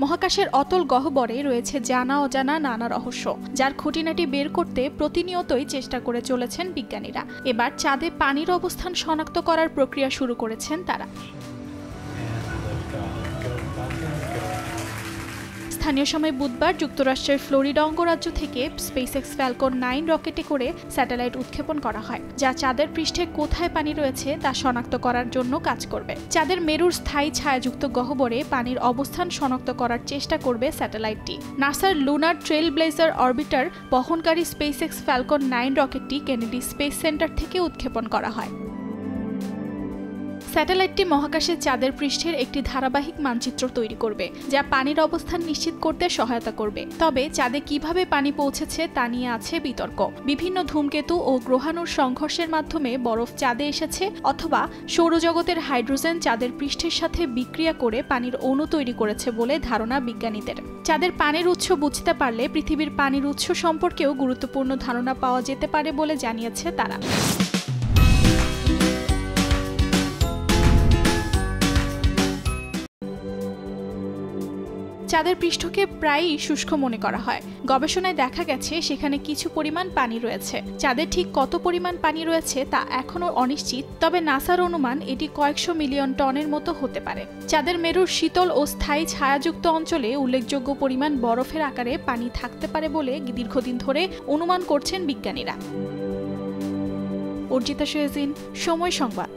মহাকাশের অতল গহ্বরে রয়েছে জানা অজানা নানা রহস্য, যার খুঁটিনাটি বের করতে প্রতিনিয়তই চেষ্টা করে চলেছেন বিজ্ঞানীরা। এবার চাঁদে পানির অবস্থান শনাক্ত করার প্রক্রিয়া শুরু করেছেন তারা। স্থানীয় সময় বুধবার যুক্তরাষ্ট্রের ফ্লোরিডা অঙ্গরাজ্য থেকে স্পেসএক্স ফ্যালকন 9 রকেটে করে স্যাটেলাইট উৎক্ষেপণ করা হয়, যা চাঁদের পৃষ্ঠে কোথায় পানি রয়েছে তা শনাক্ত করার জন্য কাজ করবে। চাঁদের মেরুর স্থায়ী ছায়াযুক্ত গহ্বরে পানির অবস্থান শনাক্ত করার চেষ্টা করবে স্যাটেলাইটটি। নাসার লুনার ট্রেল ব্লেজার অরবিটার বহনকারী স্পেসএক্স ফ্যালকন 9 রকেটটি কেনেডি স্পেস সেন্টার থেকে উৎক্ষেপণ করা হয়। স্যাটেলাইটটি মহাকাশে চাঁদের পৃষ্ঠের একটি ধারাবাহিক মানচিত্র তৈরি করবে, যা পানির অবস্থান নিশ্চিত করতে সহায়তা করবে। তবে চাঁদে কিভাবে পানি পৌঁছেছে তা নিয়ে আছে বিতর্ক। বিভিন্ন ধূমকেতু ও গ্রহাণুর সংঘর্ষের মাধ্যমে বরফ চাঁদে এসেছে, অথবা সৌরজগতের হাইড্রোজেন চাঁদের পৃষ্ঠের সাথে বিক্রিয়া করে পানির অণু তৈরি করেছে বলে ধারণা বিজ্ঞানীদের। চাঁদের পানির উৎস বুঝতে পারলে পৃথিবীর পানির উৎস সম্পর্কেও গুরুত্বপূর্ণ ধারণা পাওয়া যেতে পারে বলে জানিয়েছে তারা। চাঁদের পৃষ্ঠকে প্রায়ই শুষ্ক মনে করা হয়। গবেষণায় দেখা গেছে সেখানে কিছু পরিমাণ পানি রয়েছে। চাঁদে ঠিক কত পরিমাণ পানি রয়েছে তা এখনও অনিশ্চিত, তবে নাসার অনুমান এটি কয়েকশো মিলিয়ন টনের মতো হতে পারে। চাঁদের মেরুর শীতল ও স্থায়ী ছায়াযুক্ত অঞ্চলে উল্লেখযোগ্য পরিমাণ বরফের আকারে পানি থাকতে পারে বলে দীর্ঘদিন ধরে অনুমান করছেন বিজ্ঞানীরা। অর্জিতা শেহজিন, সময় সংবাদ।